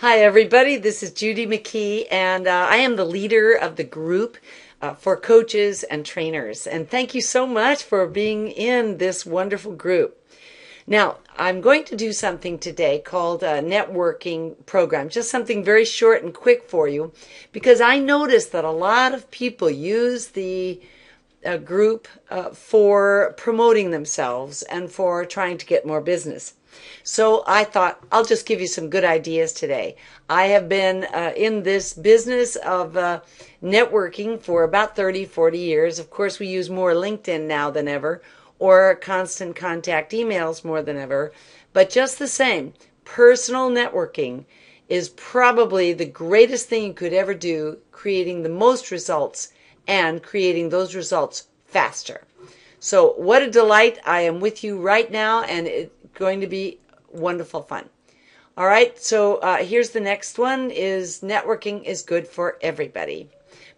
Hi, everybody. This is Judy McKee, and I am the leader of the group for coaches and trainers. And thank you so much for being in this wonderful group. Now, I'm going to do something today called a networking program, just something very short and quick for you, because I noticed that a lot of people use the group for promoting themselves and for trying to get more business. So I thought I'll just give you some good ideas today. I have been in this business of networking for about 30, 40 years. Of course, we use more LinkedIn now than ever, or constant contact emails more than ever. But just the same, personal networking is probably the greatest thing you could ever do, creating the most results and creating those results faster. So what a delight. I am with you right now, and it's going to be wonderful fun. All right, so here's the next one is networking is good for everybody.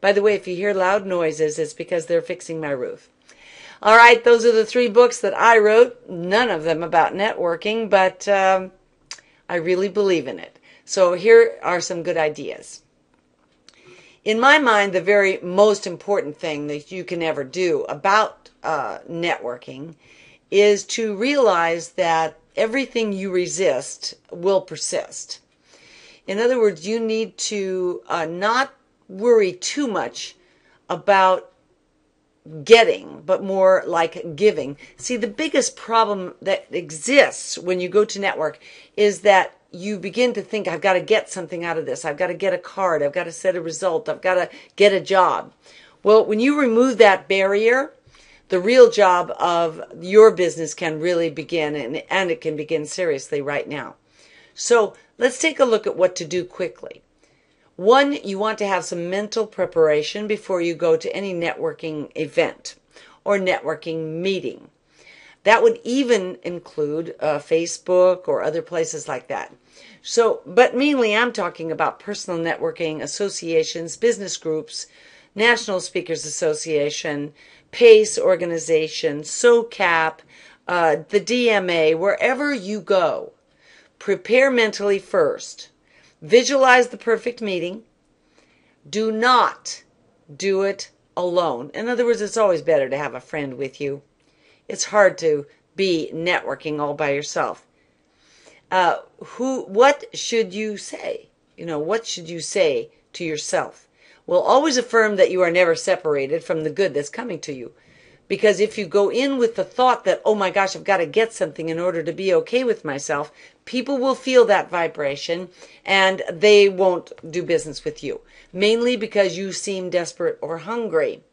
By the way, if you hear loud noises, it's because they're fixing my roof. All right, those are the 3 books that I wrote, none of them about networking, but I really believe in it. So here are some good ideas. In my mind, the very most important thing that you can ever do about networking is to realize that everything you resist will persist. In other words, you need to not worry too much about getting, but more like giving. See, the biggest problem that exists when you go to network is that you begin to think, I've got to get something out of this. I've got to get a card. I've got to set a result. I've got to get a job. Well, when you remove that barrier, the real job of your business can really begin, and it can begin seriously right now. So let's take a look at what to do quickly. 1, you want to have some mental preparation before you go to any networking event or networking meeting. That would even include Facebook or other places like that. So, but mainly I'm talking about personal networking, associations, business groups, National Speakers Association, PACE organization, SOCAP, the DMA, wherever you go. Prepare mentally first. Visualize the perfect meeting. Do not do it alone. In other words, it's always better to have a friend with you. It's hard to be networking all by yourself. What should you say? What should you say to yourself? Well, always affirm that you are never separated from the good that's coming to you. Because if you go in with the thought that, oh my gosh, I've got to get something in order to be okay with myself, people will feel that vibration and they won't do business with you. Mainly because you seem desperate or hungry.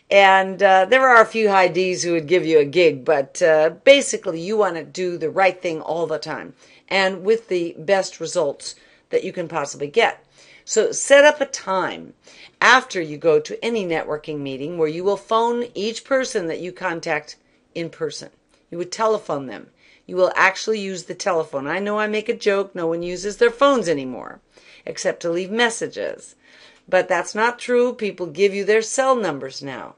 And there are a few high Ds who would give you a gig, but basically you want to do the right thing all the time and with the best results that you can possibly get. So set up a time after you go to any networking meeting where you will phone each person that you contact in person. You would telephone them. You will actually use the telephone. I know I make a joke. No one uses their phones anymore except to leave messages. But that's not true. People give you their cell numbers now.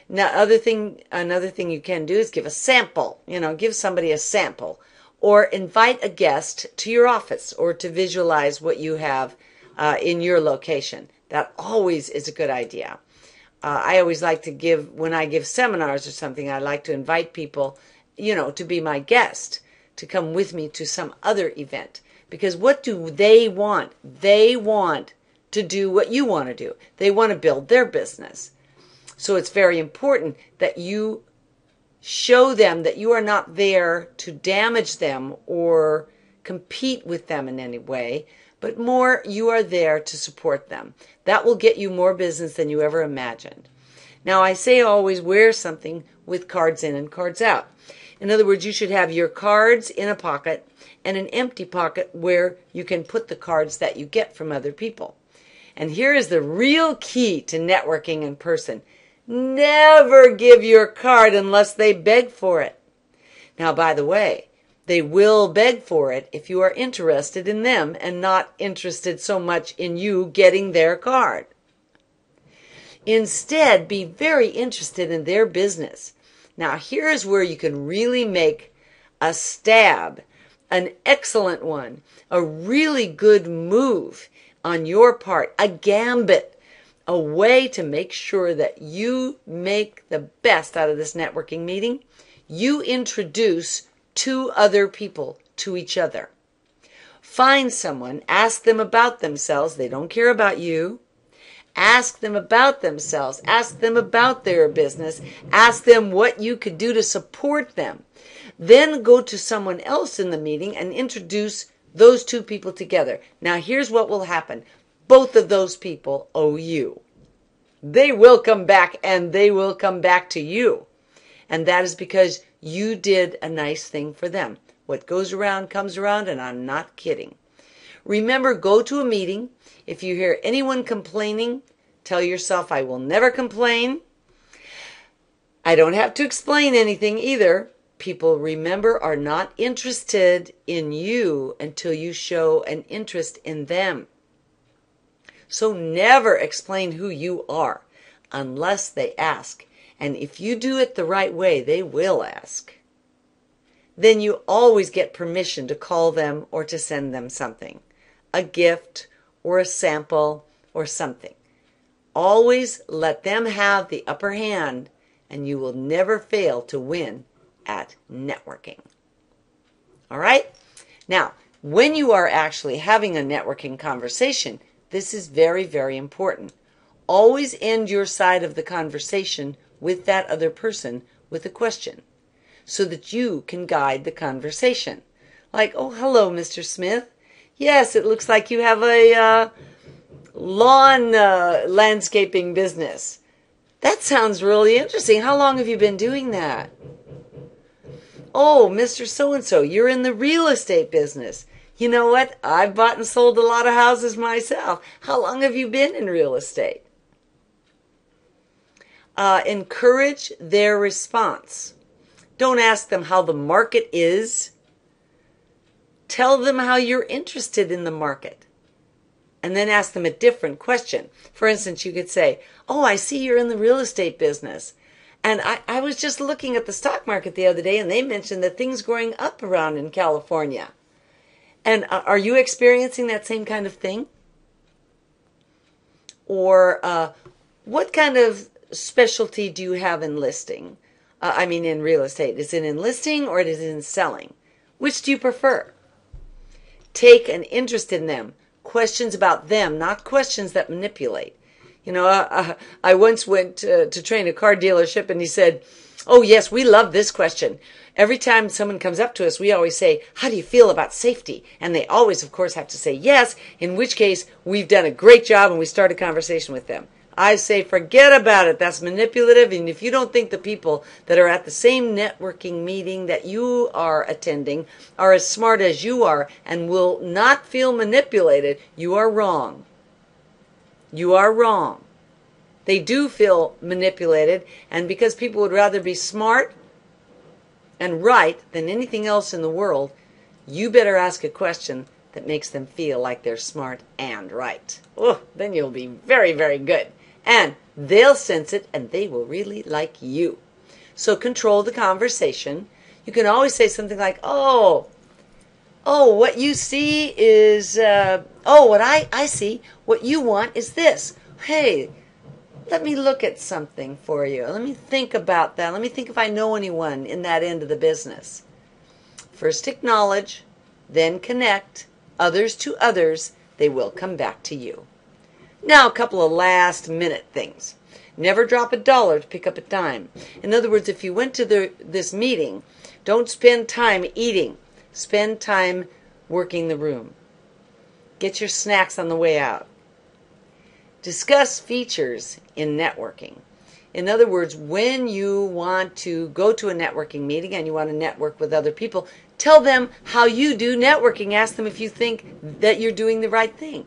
Now, another thing you can do is give a sample. Give somebody a sample. Or invite a guest to your office or to visualize what you have in your location. That always is a good idea. I always like to when I give seminars or something, I like to invite people, to be my guest, to come with me to some other event. Because what do they want? They want to do what you want to do. They want to build their business. So it's very important that you show them that you are not there to damage them or compete with them in any way, but more you are there to support them. That will get you more business than you ever imagined. Now, I say always wear something with cards in and cards out. In other words, you should have your cards in a pocket and an empty pocket where you can put the cards that you get from other people. And here is the real key to networking in person. Never give your card unless they beg for it. Now, by the way, they will beg for it if you are interested in them and not interested so much in you getting their card. Instead, be very interested in their business. Now, here's where you can really make a stab an excellent one, a really good move on your part, a gambit, a way to make sure that you make the best out of this networking meeting. You introduce two other people to each other. Find someone, ask them about themselves. They don't care about you. Ask them about themselves. Ask them about their business. Ask them what you could do to support them. Then go to someone else in the meeting and introduce those two people together. Now here's what will happen. Both of those people owe you. They will come back, and they will come back to you. And that is because you did a nice thing for them. What goes around comes around, and I'm not kidding. Remember, go to a meeting. If you hear anyone complaining, tell yourself, I will never complain. I don't have to explain anything either. People, remember, are not interested in you until you show an interest in them. So never explain who you are unless they ask. And if you do it the right way, they will ask. Then you always get permission to call them or to send them something. A gift or a sample or something. Always let them have the upper hand, and you will never fail to win at networking. All right? Now, when you are actually having a networking conversation, this is very, very important. Always end your side of the conversation with that other person with a question so that you can guide the conversation. Like, oh, hello, Mr. Smith. Yes, it looks like you have a lawn landscaping business. That sounds really interesting. How long have you been doing that? Oh, Mr. So-and-so, you're in the real estate business. You know what? I've bought and sold a lot of houses myself. How long have you been in real estate? Encourage their response. Don't ask them how the market is. Tell them how you're interested in the market. And then ask them a different question. For instance, you could say, oh, I see you're in the real estate business. And I was just looking at the stock market the other day, and they mentioned that things going up around in California. And are you experiencing that same kind of thing? Or what kind of specialty do you have in listing? In real estate. Is it in listing or is it in selling? Which do you prefer? Take an interest in them. Questions about them, not questions that manipulate. You know, I once went to train a car dealership, and he said, oh, yes, we love this question. Every time someone comes up to us, we always say, how do you feel about safety? And they always, of course, have to say yes, in which case we've done a great job and we start a conversation with them. I say, forget about it. That's manipulative. And if you don't think the people that are at the same networking meeting that you are attending are as smart as you are and will not feel manipulated, you are wrong. You are wrong. They do feel manipulated, and because people would rather be smart and right than anything else in the world, you better ask a question that makes them feel like they're smart and right. Oh, then you'll be very, very good. And they'll sense it, and they will really like you. So control the conversation. You can always say something like, oh, what you see is, what I see, what you want is this. Hey, let me look at something for you. Let me think about that. Let me think if I know anyone in that end of the business. First acknowledge, then connect others to others. They will come back to you. Now, a couple of last minute things. Never drop $1 to pick up a dime. In other words, if you went to this meeting, don't spend time eating. Spend time working the room. Get your snacks on the way out. Discuss features in networking. In other words, when you want to go to a networking meeting and you want to network with other people, tell them how you do networking. Ask them if you think that you're doing the right thing.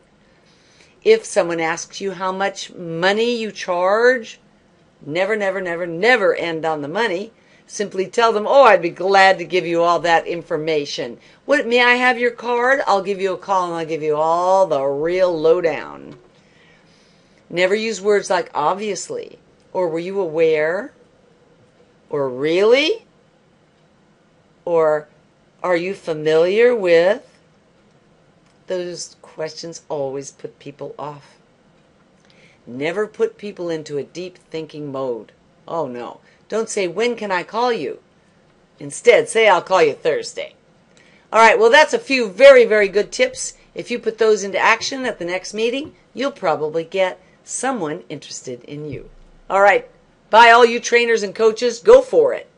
If someone asks you how much money you charge, never, never, never, never end on the money. Simply tell them, oh, I'd be glad to give you all that information. May I have your card? I'll give you a call and I'll give you all the real lowdown. Never use words like obviously, or were you aware, or really, or Are you familiar with? Those questions always put people off. Never put people into a deep thinking mode. Oh no. Don't say, when can I call you? Instead, say, I'll call you Thursday. All right, well, that's a few very, very good tips. If you put those into action at the next meeting, you'll probably get someone interested in you. All right, bye, all you trainers and coaches. Go for it.